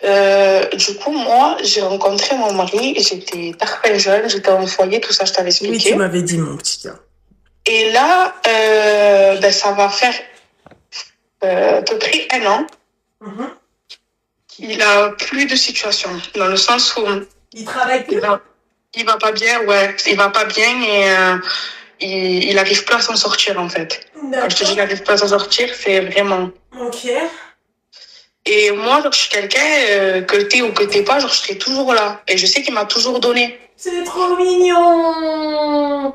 Du coup, moi, j'ai rencontré mon mari, j'étais très jeune, j'étais en foyer, tout ça, je t'avais Oui, tu expliqué. m'avais dit, mon petit gars. Et là, ça va faire à peu près un an Mhm. qu'il a plus de situation, dans le sens où Il travaille plus? il va, il va pas bien, ouais, il va pas bien et il arrive plus à s'en sortir en fait. Quand je te dis qu'il D'accord. arrive plus à s'en sortir, c'est vraiment. Ok. Et moi, genre, je suis quelqu'un que t'es ou que t'es pas, genre, je serai toujours là. Et je sais qu'il m'a toujours donné. C'est trop mignon.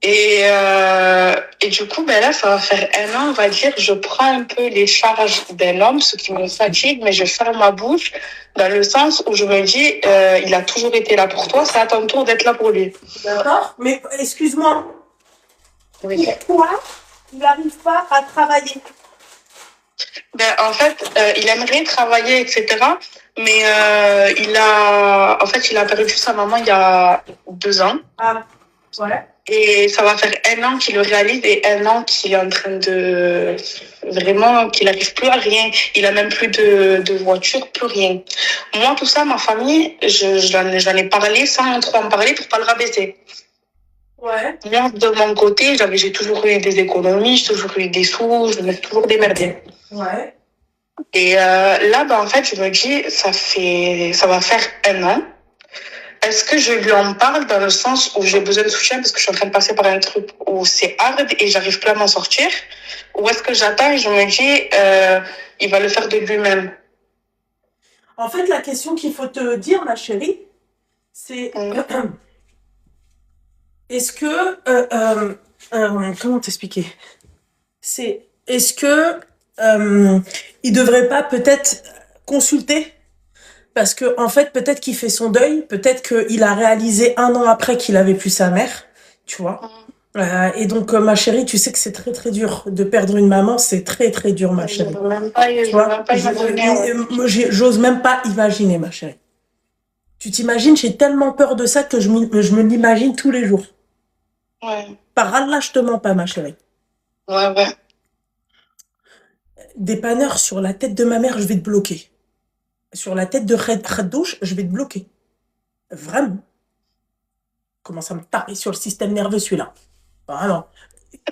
Et du coup, ben là, ça va faire un an, on va dire, je prends un peu les charges d'un homme, ce qui me fatigue, mais je ferme ma bouche dans le sens où je me dis, il a toujours été là pour toi, c'est à ton tour d'être là pour lui. D'accord. Mais excuse-moi, Oui. pourquoi il n'arrive pas à travailler? Ben, en fait, il aimerait travailler, etc. Mais il a perdu sa maman il y a 2 ans. Ah, ouais. Et ça va faire un an qu'il le réalise et un an qu'il est en train de vraiment qu'il n'arrive plus à rien. Il a même plus de voiture, plus rien. Moi, tout ça, ma famille, j'en ai parlé sans trop en parler pour pas le rabaisser. Ouais. Moi, de mon côté, j'ai toujours eu des économies, j'ai toujours eu des sous, je me suis toujours démerdée. Ouais. Et là, ben, en fait, je me dis, ça va faire un an. Est-ce que je lui en parle dans le sens où j'ai besoin de soutien parce que je suis en train de passer par un truc où c'est hard et j'arrive plus à m'en sortir? Ou est-ce que j'attends et je me dis, il va le faire de lui-même? En fait, la question qu'il faut te dire, ma chérie, c'est Mm. est-ce que comment t'expliquer? C'est est-ce que il devrait pas peut-être consulter? Parce que en fait, peut-être qu'il fait son deuil, peut-être qu'il a réalisé un an après qu'il avait plus sa mère, tu vois. Et donc, ma chérie, tu sais que c'est très très dur de perdre une maman, c'est très très dur, ma Je chérie. veux même pas, Tu je veux vois, même pas imaginer. Ouais. j'ose même pas imaginer, ma chérie. Tu t'imagines, j'ai tellement peur de ça que je me l'imagine tous les jours. Ouais, Par Allah, je te mens pas, ma chérie. ouais, ouais. Dépanneur sur la tête de ma mère, je vais te bloquer. Sur la tête de Khadouche, je vais te bloquer. Vraiment. Commence à me taper sur le système nerveux, celui-là. Vraiment.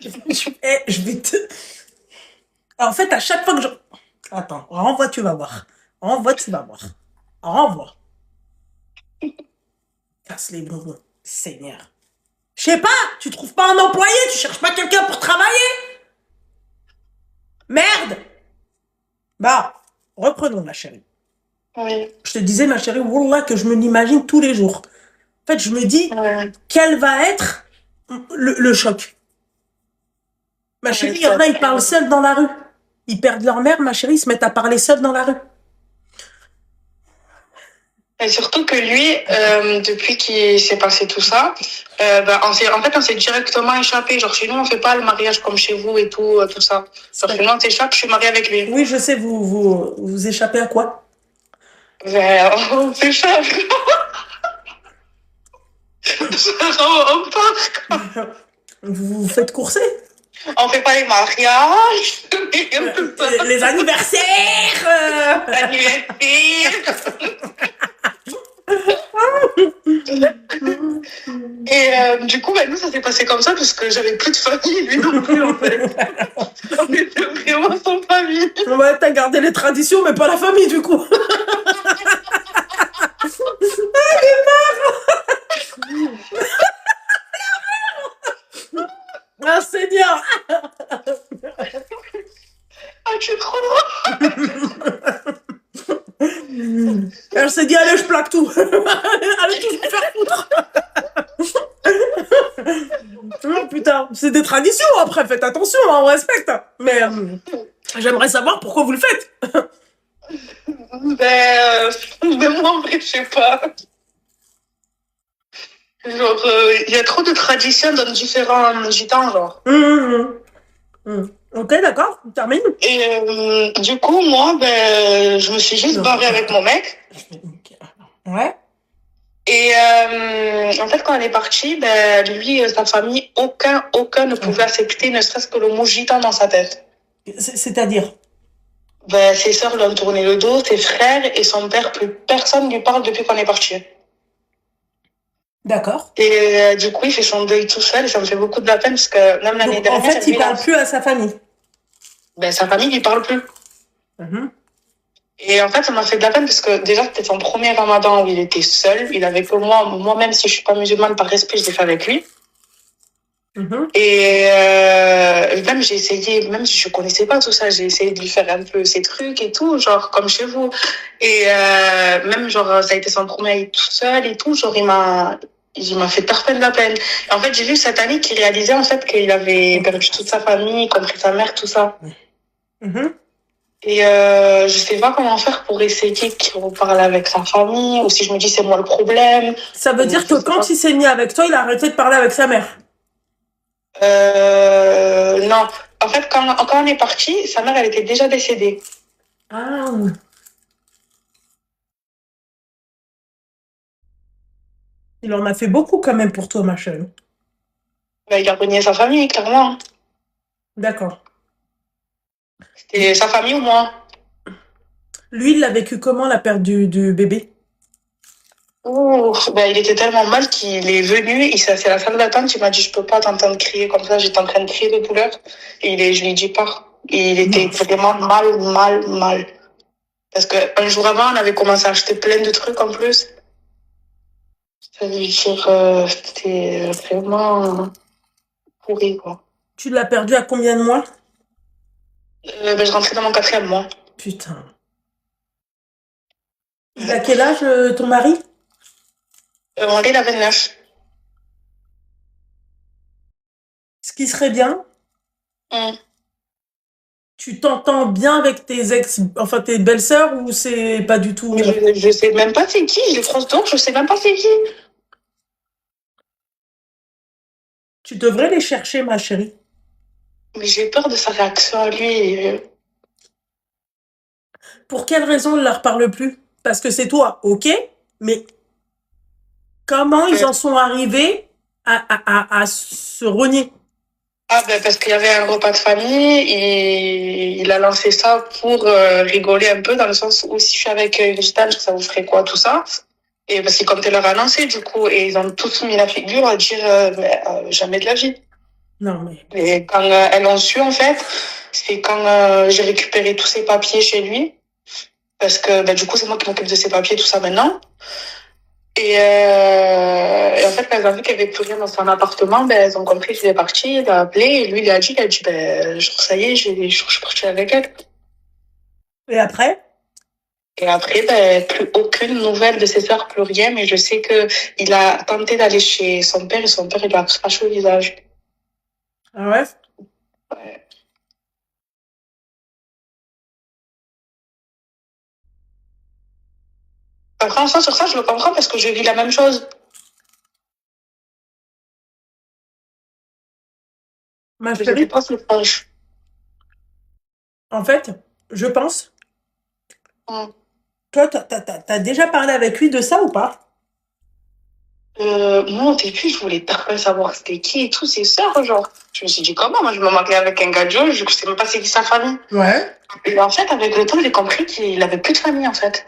Je vais te... En fait, à chaque fois que je... Attends, renvoie, tu vas voir. Renvoie, tu vas voir. Renvoie. Casse les bonbons. Seigneur. Je sais pas, tu trouves pas un employé, tu cherches pas quelqu'un pour travailler. Merde. Bah, reprenons, ma chérie. Oui, Je te disais, ma chérie, wallah, que je me l'imagine tous les jours. En fait, je me dis, ouais, quel va être le choc? Ma ouais, chérie, il y en a, ils parlent seuls dans la rue. Ils perdent leur mère, ma chérie, ils se mettent à parler seuls dans la rue. et surtout que lui, depuis qu'il s'est passé tout ça, on s'est directement échappé. Genre, chez nous, on fait pas le mariage comme chez vous et tout, tout ça. Genre, chez nous, on s'échappe, je suis mariée avec lui. Oui, je sais, vous échappez à quoi? Ben, on s'échappe. On part. Vous vous faites courser? On fait pas les mariages, rien de tout ça. Les anniversaires L'anniversaire. Et du coup, ben, nous, ça s'est passé comme ça parce que j'avais plus de famille, lui non plus, en fait. On était vraiment sans famille. Ouais, t'as gardé les traditions, mais pas la famille, du coup. Ah, Seigneur. Ah, tu es trop drôle. Elle s'est dit, allez, je plaque tout. Allez, tout se faire foutre. Oh, putain, c'est des traditions, après, faites attention, hein, on respecte. Mais j'aimerais savoir pourquoi vous le faites. Ben moi, en vrai, je sais pas. Genre, il y a trop de traditions dans différents gitans, genre. Ok, d'accord, termine. Et du coup, moi, ben, je me suis juste barrée avec mon mec. Ouais. Et en fait, quand elle est partie, ben, lui, sa famille, aucun ne pouvait accepter ne serait-ce que le mot gitan dans sa tête. C'est-à-dire? Ben, ses sœurs lui ont tourné le dos, ses frères et son père, plus personne lui parle depuis qu'on est parti. D'accord. Et du coup, il fait son deuil tout seul et ça me fait beaucoup de la peine parce que même l'année Donc, en dernière, fait, il lui, parle plus à sa famille. ben, sa famille lui parle plus. Mhm. Et en fait, ça m'a fait de la peine parce que déjà, c'était son premier ramadan où il était seul. Il avait que moi. Moi, même si je suis pas musulmane, par respect, je l'ai fait avec lui. Mhm. Et même j'ai essayé, même si je connaissais pas tout ça, j'ai essayé de lui faire un peu ses trucs et tout, genre comme chez vous. Et même genre ça a été son premier tout seul et tout, genre il m'a fait parfait de la peine. Et en fait, j'ai vu cette année qu'il réalisait en fait qu'il avait perdu toute sa famille, y compris sa mère, tout ça. Mhm. Et je sais pas comment faire pour essayer qu'il reparle avec sa famille, ou si je me dis c'est moi le problème, Ça veut ou dire je que sais pas. quand il s'est mis avec toi, il a arrêté de parler avec sa mère. Non. En fait, quand on est parti, sa mère, elle était déjà décédée. Ah. Il en a fait beaucoup quand même pour toi, ma chérie. Ben, il a renié sa famille, clairement. D'accord. C'était sa famille ou moi. Lui, il l'a vécu comment, la perte du bébé? Ouh, ben, il était tellement mal qu'il est venu, il s'est assis à la salle d'attente, il m'a dit, je peux pas t'entendre crier comme ça, j'étais en train de crier de douleur. Je lui ai dit, pas. Et il était Non. vraiment mal, mal, mal. Parce qu'un jour avant, on avait commencé à acheter plein de trucs en plus. Ça veut dire, c'était vraiment pourri, quoi. Tu l'as perdu à combien de mois? Ben, je rentrais dans mon quatrième mois. Putain. Il a quel âge, ton mari? On est la 29. Ce qui serait bien, Hum. tu t'entends bien avec tes ex, enfin tes belles-sœurs, ou c'est pas du tout. Mais je sais même pas c'est qui, je France donc, je sais même pas c'est qui. Tu devrais les chercher, ma chérie. Mais j'ai peur de sa réaction à lui. Pour quelle raison on ne leur parle plus? Parce que c'est toi, ok, mais comment ils Euh, en sont arrivés à se renier? Ah ben parce qu'il y avait un repas de famille et il a lancé ça pour rigoler un peu dans le sens où si je suis avec une gitane, ça vous ferait quoi tout ça? Et parce qu'il comptait leur annoncer du coup et ils ont tous mis la figure à dire mais, jamais de la vie. Non, mais. Et quand elles l'ont su en fait, c'est quand j'ai récupéré tous ses papiers chez lui parce que ben, du coup c'est moi qui m'occupe de ses papiers tout ça maintenant. Et en fait, quand elles ont vu qu'il n'y avait plus rien dans son appartement, ben, elles ont compris qu'il est parti, il a appelé, et lui, il a dit, ben, genre, ça y est, je suis partie avec elle. Et après? Et après, ben, plus aucune nouvelle de ses sœurs, plus rien, mais je sais que il a tenté d'aller chez son père, et son père, il lui a craché au visage. Ah ouais? Ouais. Franchement, sur ça, je le comprends parce que je vis la même chose. Ma Je sais chérie, pas si c'est proche. en fait, je pense, Hum. toi, t'as déjà parlé avec lui de ça ou pas? Moi, au début, je voulais pas savoir c'était qui et tout, ses sœurs, genre. Je me suis dit, comment? Moi, je me mariais avec un gars, je sais même pas c'est qui sa famille. Ouais. Et en fait, avec le temps, j'ai compris qu'il avait plus de famille, en fait.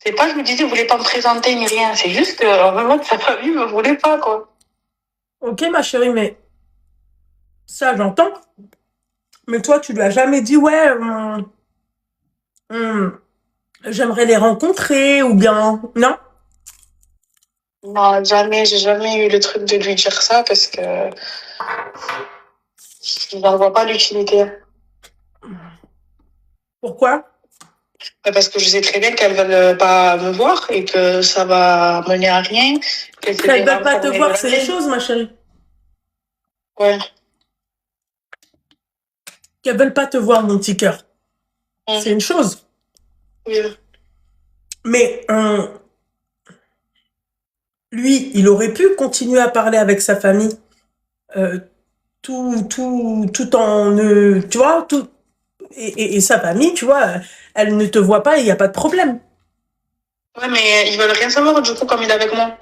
C'est pas, je me disais, il voulait pas me présenter ni rien. C'est juste que, en mode, sa famille me voulait pas, quoi. Ok, ma chérie, mais ça, j'entends. Mais toi, tu lui as jamais dit, ouais, hum, j'aimerais les rencontrer, ou bien. Non? Non, jamais, j'ai jamais eu le truc de lui dire ça parce que je n'en vois pas l'utilité. Pourquoi? Parce que je sais très bien qu'elles veulent pas me voir et que ça va mener à rien. Que c'est des Qu'elles veulent pas te renfermés de voir, la c'est une vie. chose, ma chérie. Ouais. Qu'elles veulent pas te voir, mon petit cœur, c'est Hum. une chose. Oui. Mais lui, il aurait pu continuer à parler avec sa famille, euh, tout en, tu vois, tout, et sa famille, tu vois, elle ne te voit pas, il n'y a pas de problème. Ouais, mais ils veulent rien savoir, du coup, comme il est avec moi.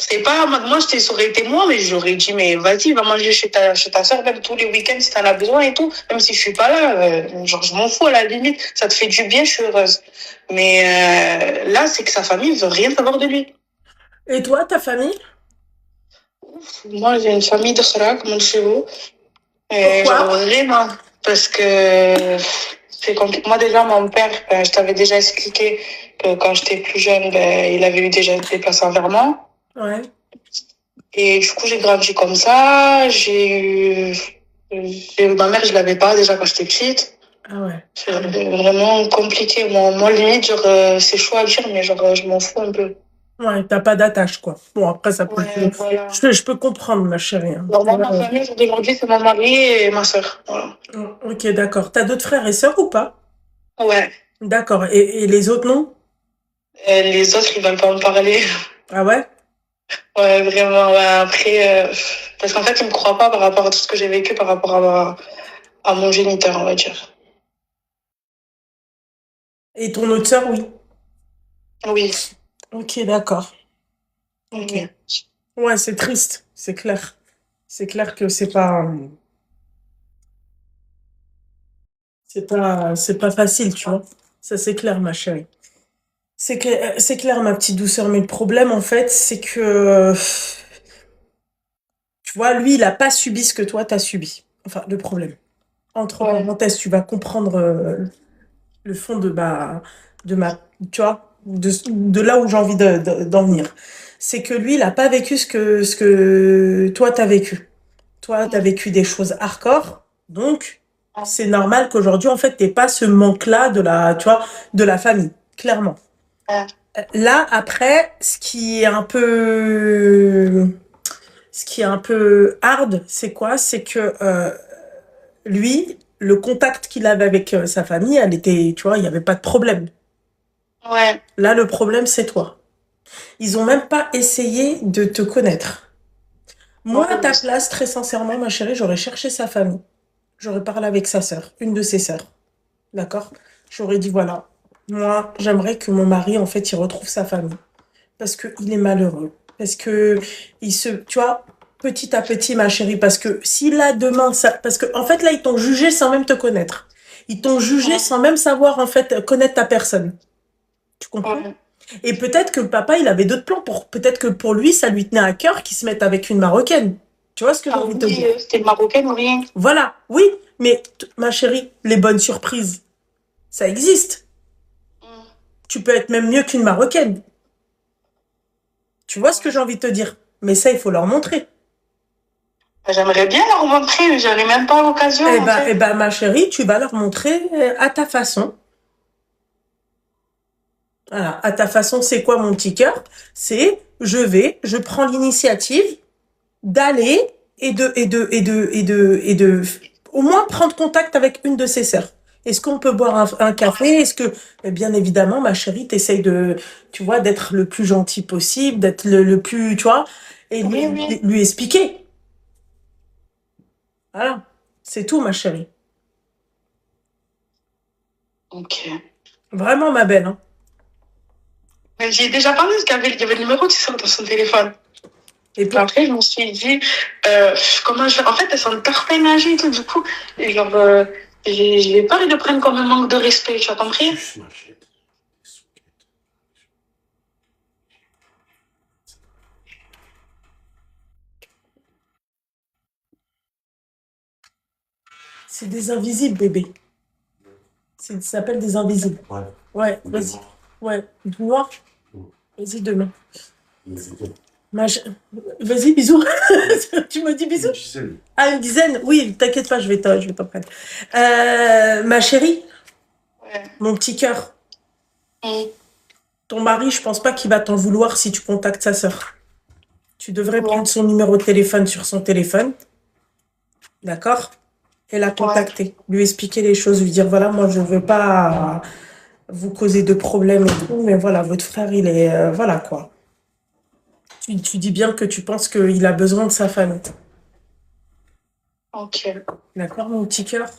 C'était pas, moi, ça aurait été moi, mais j'aurais dit, mais vas-y, va manger chez ta soeur, même tous les week-ends si t'en as besoin et tout. Même si je suis pas là, genre, je m'en fous à la limite. Ça te fait du bien, je suis heureuse. Mais là, c'est que sa famille veut rien savoir de lui. Et toi, ta famille? Moi, j'ai une famille de khara, comme chez vous. Et genre, Pourquoi? vraiment, parce que c'est compliqué. Moi, déjà, mon père, je t'avais déjà expliqué que quand j'étais plus jeune, il avait eu déjà des places envers moi. Ouais. Et du coup, j'ai grandi comme ça. Ma mère, je l'avais pas déjà quand j'étais petite. Ah ouais. C'est vraiment compliqué. Moi, limite, genre, c'est chaud à dire, mais genre, je m'en fous un peu. Ouais, t'as pas d'attache, quoi. Bon, après, ça peut... Ouais, voilà. Je peux comprendre, ma chérie, hein. Alors, moi, ma Ouais. famille, aujourd'hui, c'est mon mari et ma soeur. Voilà. Ok, d'accord. T'as d'autres frères et sœurs ou pas? Ouais. D'accord. Et les autres, non? Les autres, ils veulent pas me parler. Ah ouais? Ouais, vraiment. Ouais. Après, parce qu'en fait, ils me croient pas par rapport à tout ce que j'ai vécu, par rapport à mon géniteur, on va dire. Et ton autre sœur, oui. Oui. Ok, d'accord. Ok. Oui. Ouais, c'est triste, c'est clair. C'est clair que c'est pas facile, tu vois. Ça, c'est clair, ma chérie. C'est clair, ma petite douceur. Mais le problème, en fait, c'est que, tu vois, lui, il a pas subi ce que toi, t'as subi. Enfin, le problème. Entre Ouais. parenthèses, tu vas comprendre le fond de ma, tu vois, de là où j'ai envie d'en venir. C'est que lui, il a pas vécu ce que toi, t'as vécu. Toi, t'as vécu des choses hardcore, donc c'est normal qu'aujourd'hui, en fait, t'aies pas ce manque-là tu vois, de la famille, clairement. Ouais. Là, après, ce qui est un peu hard, c'est quoi? C'est que lui, le contact qu'il avait avec sa famille, elle était, tu vois, il n'y avait pas de problème. Ouais. Là, le problème, c'est toi. Ils ont même pas essayé de te connaître. Moi, à ta place, très sincèrement, ma chérie, j'aurais cherché sa famille. J'aurais parlé avec sa sœur, une de ses sœurs. D'accord? J'aurais dit, voilà, moi, j'aimerais que mon mari, en fait, il retrouve sa famille. Parce qu'il est malheureux. Parce que tu vois, petit à petit, ma chérie, parce que si là, demain, parce que, en fait, là, ils t'ont jugé sans même te connaître. Ils t'ont jugé sans même savoir, en fait, connaître ta personne. Tu comprends? Ouais. Et peut-être que le papa, il avait d'autres plans peut-être que pour lui, ça lui tenait à cœur qu'il se mette avec une Marocaine. Tu vois ce que j'ai Ah envie de te oui, dire? c'était marocaine ou rien? Voilà, oui, mais ma chérie, les bonnes surprises, ça existe. Tu peux être même mieux qu'une Marocaine. Tu vois ce que j'ai envie de te dire? Mais ça, il faut leur montrer. J'aimerais bien leur montrer, mais j'en ai même pas l'occasion, en fait. Ma chérie, tu vas leur montrer à ta façon. Voilà, à ta façon, c'est quoi mon petit cœur? C'est je prends l'initiative d'aller et de au moins prendre contact avec une de ses sœurs. Est-ce qu'on peut boire un café? Est-ce que, bien évidemment, ma chérie, t'essayes tu vois, d'être le plus gentil possible, d'être le plus, tu vois, et Oui, oui. lui expliquer. Voilà. C'est tout, ma chérie. Ok. Vraiment, ma belle, hein. Mais j'ai déjà parlé parce qu'il y avait le numéro de ça dans son téléphone. Et Puis après, je me suis dit, comment je vais... En fait, elles sont tarpées et tout, du coup, et genre, j'ai peur de prendre comme un manque de respect, tu as compris? c'est des invisibles, bébé. Ça s'appelle des invisibles. Ouais. Ouais, vas-y. Ouais, noir. Vas-y, demain. Vas-y, bisous. Tu me dis bisous? Ah, une dizaine? Oui, t'inquiète pas, je vais t'en prendre. Ma chérie, Ouais. mon petit cœur, Mm. ton mari, je pense pas qu'il va t'en vouloir si tu contactes sa sœur. Tu devrais Ouais. prendre son numéro de téléphone sur son téléphone, d'accord? Et la contacter, lui expliquer les choses, lui dire, voilà, moi, je veux pas vous causer de problèmes et tout, mais voilà, votre frère, il est... voilà, quoi. Tu dis bien que tu penses qu'il a besoin de sa famille. Ok. D'accord, mon petit cœur?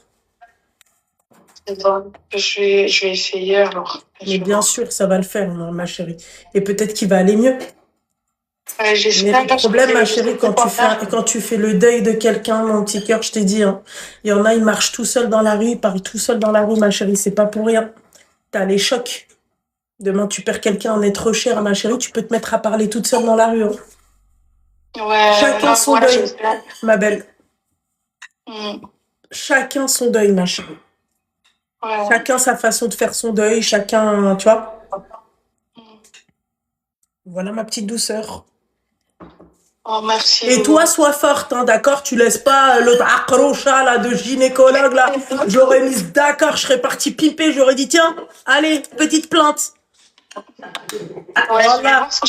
C'est bon. Je vais essayer alors. Mais bien sûr, ça va le faire, ma chérie. Et peut-être qu'il va aller mieux. Ouais, Mais le j'espère parce que problème, ma je chérie, sais pas quoi faire. quand tu fais le deuil de quelqu'un, mon petit cœur, je t'ai dit, hein, il y en a, ils marchent tout seuls dans la rue, ils parlent tout seuls dans la rue, ma chérie, c'est pas pour rien. T'as les chocs. Demain, tu perds quelqu'un, on est trop cher, ma chérie, tu peux te mettre à parler toute seule dans la rue, hein. Ouais, Chacun son voilà, deuil, j'espère. ma belle. Mm. Chacun son deuil, ma chérie. Ouais. Chacun sa façon de faire son deuil, chacun, tu vois. Mm. Voilà ma petite douceur. Oh, merci, Et toi, Loulou. sois forte, hein, d'accord? Tu laisses pas l'autre accrocha, là, de gynécologue, là. J'aurais mis d'accord, je serais partie piper, j'aurais dit, tiens, allez, petite plainte. Ouais, je vais Voilà. voir si